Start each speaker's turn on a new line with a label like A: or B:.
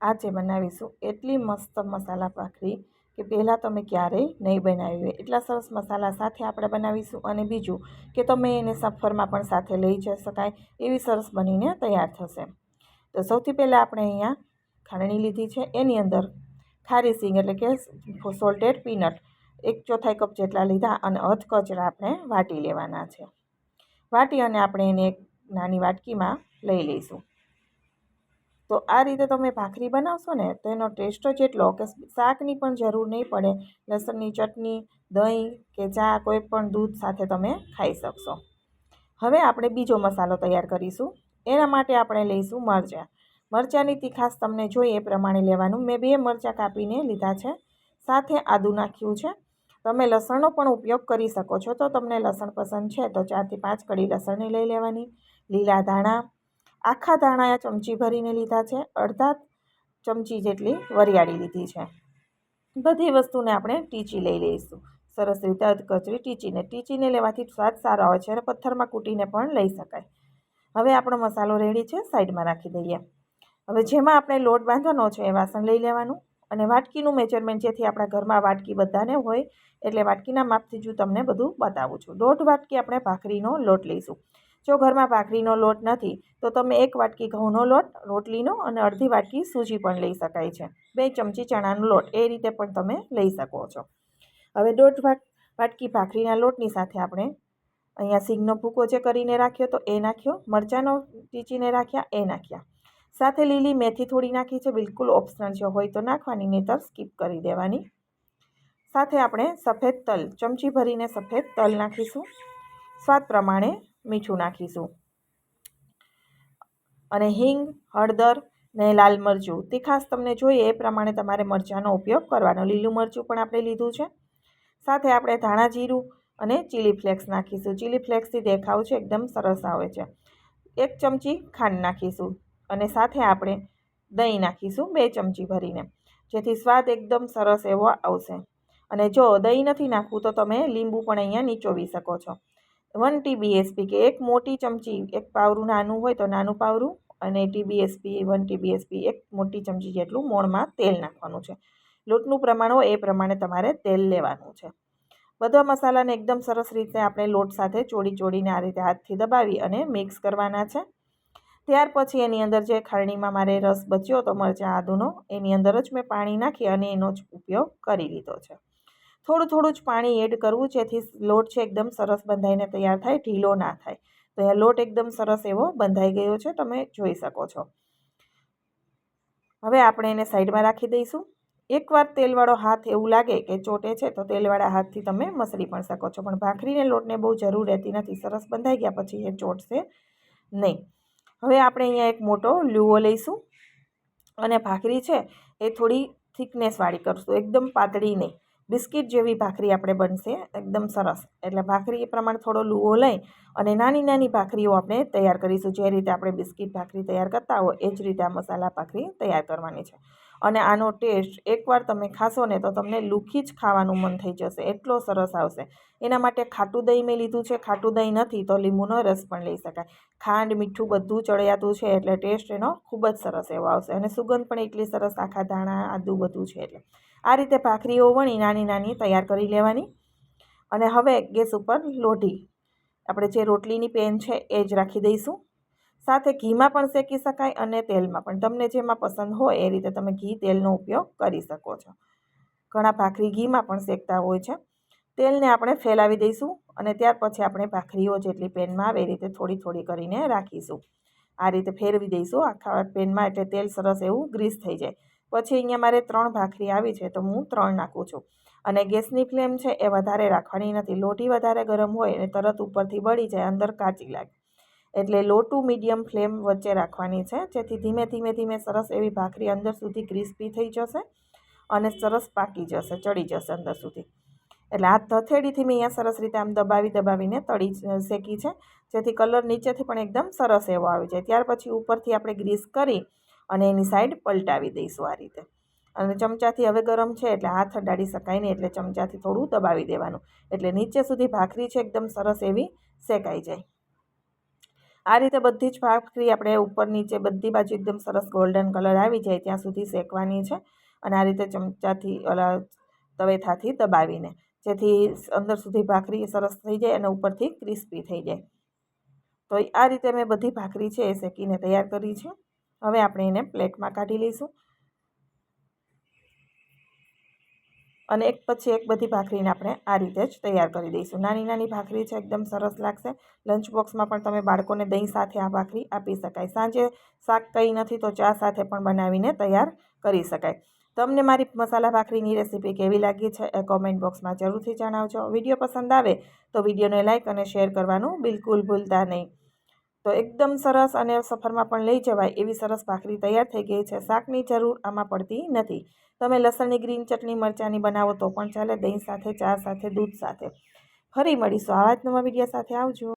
A: આજે બનાવીશું એટલી મસ્ત મસાલા ભાખરી કે પહેલાં તમે ક્યારેય નહીં બનાવી હોય એટલા સરસ મસાલા સાથે આપણે બનાવીશું. અને બીજું કે તમે એને સફરમાં પણ સાથે લઈ જઈ શકાય એવી સરસ બનીને તૈયાર થશે. તો સૌથી પહેલાં આપણે અહીંયા ખાંડણી લીધી છે, એની અંદર ખારી સિંગ એટલે કે સોલ્ટેડ પીનટ 1/4 કપ જેટલા લીધા અને અધકચરા આપણે વાટી લેવાના છે. વાટી અને આપણે એને એક નાની વાટકીમાં લઈ લઈશું. તો આ રીતે તમે ભાખરી બનાવશો ને તો એનો ટેસ્ટ જ એટલો કે શાકની પણ જરૂર નહીં પડે. લસણની ચટણી, દહીં કે ચા કોઈ પણ દૂધ સાથે તમે ખાઈ શકશો. હવે આપણે બીજો મસાલો તૈયાર કરીશું. એના માટે આપણે લઈશું મરચાં. મરચાંની તીખાશ તમને જોઈએ એ પ્રમાણે લેવાનું. મેં 2 મરચાં કાપીને લીધા છે. સાથે આદું નાખ્યું છે. તમે લસણનો પણ ઉપયોગ કરી શકો છો. તો તમને લસણ પસંદ છે તો 4 થી 5 કળી લસણની લઈ લેવાની. લીલા ધાણા, આખા ધાણા ચમચી ભરીને લીધા છે. અડધા ચમચી જેટલી વરિયાળી લીધી છે. બધી વસ્તુને આપણે ટીચી લઈ લઈશું. સરસ રીતે અધકચરી ટીચીને લેવાથી સ્વાદ સારો આવે છે અને પથ્થરમાં કૂટીને પણ લઈ શકાય. હવે આપણો મસાલો રેડી છે, સાઈડમાં રાખી દઈએ. હવે જેમાં આપણે લોટ બાંધવાનો છે એ વાસણ લઈ લેવાનું અને વાટકીનું મેજરમેન્ટ જેથી આપણા ઘરમાં વાટકી બધાને હોય એટલે વાટકીના માપથી જ તમને બધું બતાવું છું. 1.5 વાટકી આપણે ભાખરીનો લોટ લઈશું. જો ઘરમાં ભાખરીનો લોટ નથી તો તમે 1 વાટકી ઘઉંનો લોટ, રોટલીનો અને અડધી વાટકી સૂજી પણ લઈ શકાય છે. 2 ચમચી ચણાનો લોટ એ રીતે પણ તમે લઈ શકો છો. હવે 1.5 વાટકી ભાખરીના લોટની સાથે આપણે અહીંયા સિંગનો ભૂકો જે કરીને રાખ્યો તો એ નાખ્યો, મરચાંનો ટીચીને રાખ્યા એ નાખ્યા. સાથે લીલી મેથી થોડી નાખી છે, બિલકુલ ઓપ્શનલ છે, હોય તો નાખવાની, નહીંતર સ્કીપ કરી દેવાની. સાથે આપણે સફેદ તલ ચમચી ભરીને સફેદ તલ નાખીશું. સ્વાદ પ્રમાણે મીઠું નાખીશું અને હિંગ, હળદર ને લાલ મરચું તીખાશ તમને જોઈએ એ પ્રમાણે તમારે મરચાંનો ઉપયોગ કરવાનો. લીલું મરચું પણ આપણે લીધું છે. સાથે આપણે ધાણા જીરું અને ચીલી ફ્લેક્સ નાખીશું. ચીલી ફ્લેક્સથી દેખાવ છે એકદમ સરસ આવે છે. 1 ચમચી ખાંડ નાખીશું અને સાથે આપણે દહીં નાખીશું 2 ચમચી ભરીને, જેથી સ્વાદ એકદમ સરસ એવો આવશે. અને જો દહીં નથી નાખવું તો તમે લીંબુ પણ અહીંયા નીચોવી શકો છો. 1 TBSP કે 1 મોટી ચમચી, 1 પાવરું નાનું હોય તો નાનું પાવરું અને TBSP 1 TBSP 1 મોટી ચમચી જેટલું મોણમાં તેલ નાખવાનું છે. લોટનું પ્રમાણ હોય એ પ્રમાણે તમારે તેલ લેવાનું છે. બધા મસાલાને એકદમ સરસ રીતે આપણે લોટ સાથે ચોડીને આ રીતે હાથથી દબાવી અને મિક્સ કરવાના છે. ત્યાર પછી એની અંદર જે ખારણીમાં મારે રસ બચ્યો હતો મરચાં આદુનો, એની અંદર જ મેં પાણી નાખી અને એનો જ ઉપયોગ કરી લીધો છે. થોડું જ પાણી એડ કરવું જેથી લોટ છે એકદમ સરસ બંધાઈને તૈયાર થાય, ઢીલો ના થાય. તો અહીંયા લોટ એકદમ સરસ એવો બંધાઈ ગયો છે, તમે જોઈ શકો છો. હવે આપણે એને સાઈડમાં રાખી દઈશું. એકવાર તેલવાળો હાથ એવું લાગે કે ચોટે છે તો તેલવાળા હાથથી તમે મસળી પણ શકો છો, પણ ભાખરીને લોટને બહુ જરૂર રહેતી નથી. સરસ બંધાઈ ગયા પછી એ ચોટશે નહીં. હવે આપણે અહીંયા એક મોટો લુઓ લઈશું અને ભાખરી છે એ થોડી થિકનેસવાળી કરશું, એકદમ પાતળી નહીં. બિસ્કિટ જેવી ભાખરી આપણે બનશે એકદમ સરસ. એટલે ભાખરી એ પ્રમાણે થોડો લુઓ લઈ અને નાની ભાખરીઓ આપણે તૈયાર કરીશું. જે રીતે આપણે બિસ્કિટ ભાખરી તૈયાર કરતા હોય એ જ રીતે આ મસાલા ભાખરી તૈયાર કરવાની છે. અને આનો ટેસ્ટ એકવાર તમે ખાશો ને તો તમને લુખી જ ખાવાનું મન થઈ જશે, એટલો સરસ આવશે. એના માટે ખાટું દહીં મેં લીધું છે. ખાટું દહીં નથી તો લીંબુનો રસ પણ લઈ શકાય. ખાંડ, મીઠું બધું ચડિયાતું છે એટલે ટેસ્ટ એનો ખૂબ જ સરસ એવો આવશે અને સુગંધ પણ એટલી સરસ, આખા ધાણા આદું બધું છે એટલે. આ રીતે ભાખરીઓ વણી નાની તૈયાર કરી લેવાની. અને હવે ગેસ ઉપર લોઢી આપણે જે રોટલીની પેન છે એ જ રાખી દઈશું. સાથે ઘીમાં પણ શેકી શકાય અને તેલમાં પણ, તમને જેમાં પસંદ હોય એ રીતે તમે ઘી તેલનો ઉપયોગ કરી શકો છો. ઘણા ભાખરી ઘીમાં પણ શેકતા હોય છે. તેલને આપણે ફેલાવી દઈશું અને ત્યાર પછી આપણે ભાખરીઓ જેટલી પેનમાં આવે એ રીતે થોડી કરીને રાખીશું. આ રીતે ફેરવી દઈશું આખા પેનમાં એટલે તેલ સરસ એવું ગ્રીસ થઈ જાય. પછી અહીંયા મારે 3 ભાખરી આવી છે તો હું 3 નાખું છું. અને ગેસની ફ્લેમ છે એ વધારે રાખવાની નથી. લોટી વધારે ગરમ હોય અને તરત ઉપરથી બળી જાય, અંદર કાચી લાગે. એટલે લો ટુ મીડિયમ ફ્લેમ વચ્ચે રાખવાની છે, જેથી ધીમે સરસ એવી ભાખરી અંદર સુધી ક્રિસ્પી થઈ જશે અને સરસ પાકી જશે, ચડી જશે અંદર સુધી. એટલે આ હથેળીથી મેં અહીંયા સરસ રીતે આમ દબાવીને તળી શેકી છે, જેથી કલર નીચેથી પણ એકદમ સરસ એવો આવી જાય. ત્યાર પછી ઉપરથી આપણે ગ્રીસ કરી અને એની સાઈડ પલટાવી દઈશું આ રીતે. અને ચમચાથી હવે ગરમ છે એટલે હાથ અડાડી શકાય નહીં, એટલે ચમચાથી થોડું દબાવી દેવાનું એટલે નીચે સુધી ભાખરી છે એકદમ સરસ એવી શેકાઈ જાય. આ રીતે બધી જ ભાખરી આપણે ઉપર નીચે બધી બાજુ એકદમ સરસ ગોલ્ડન કલર આવી જાય ત્યાં સુધી શેકવાની છે. અને આ રીતે ચમચાથી તવેથાથી દબાવીને, જેથી અંદર સુધી ભાખરી સરસ થઈ જાય અને ઉપરથી ક્રિસ્પી થઈ જાય. તો આ રીતે મેં બધી ભાખરી છે એ શેકીને તૈયાર કરી છે. હવે આપણે એને પ્લેટમાં કાઢી લઈશું અને એક પછી એક બધી ભાખરીને આપણે આ રીતે જ તૈયાર કરી દઈશું. નાની નાની ભાખરી છે, એકદમ સરસ લાગશે. લંચ બોક્સમાં પણ તમે બાળકોને દહીં સાથે આ ભાખરી આપી શકાય. સાંજે શાક કંઈ નથી તો ચા સાથે પણ બનાવીને તૈયાર કરી શકાય. તમને મારી મસાલા ભાખરીની રેસીપી કેવી લાગી છે એ કોમેન્ટ બોક્સમાં જરૂરથી જણાવજો. વિડીયો પસંદ આવે તો વિડીયોને લાઇક અને શેર કરવાનું બિલકુલ ભૂલતા નહીં. તો એકદમ સરસ અને સફરમાં પણ લઈ જવાય એવી સરસ ભાખરી તૈયાર થઈ ગઈ છે. શાકની જરૂર આમાં પડતી નથી. તમે લસણની ગ્રીન ચટણી મરચાંની બનાવો તો પણ ચાલે, દહીં સાથે, ચા સાથે, દૂધ સાથે. ફરી મળીશું આવા જ નવા વિડીયો સાથે. આવજો.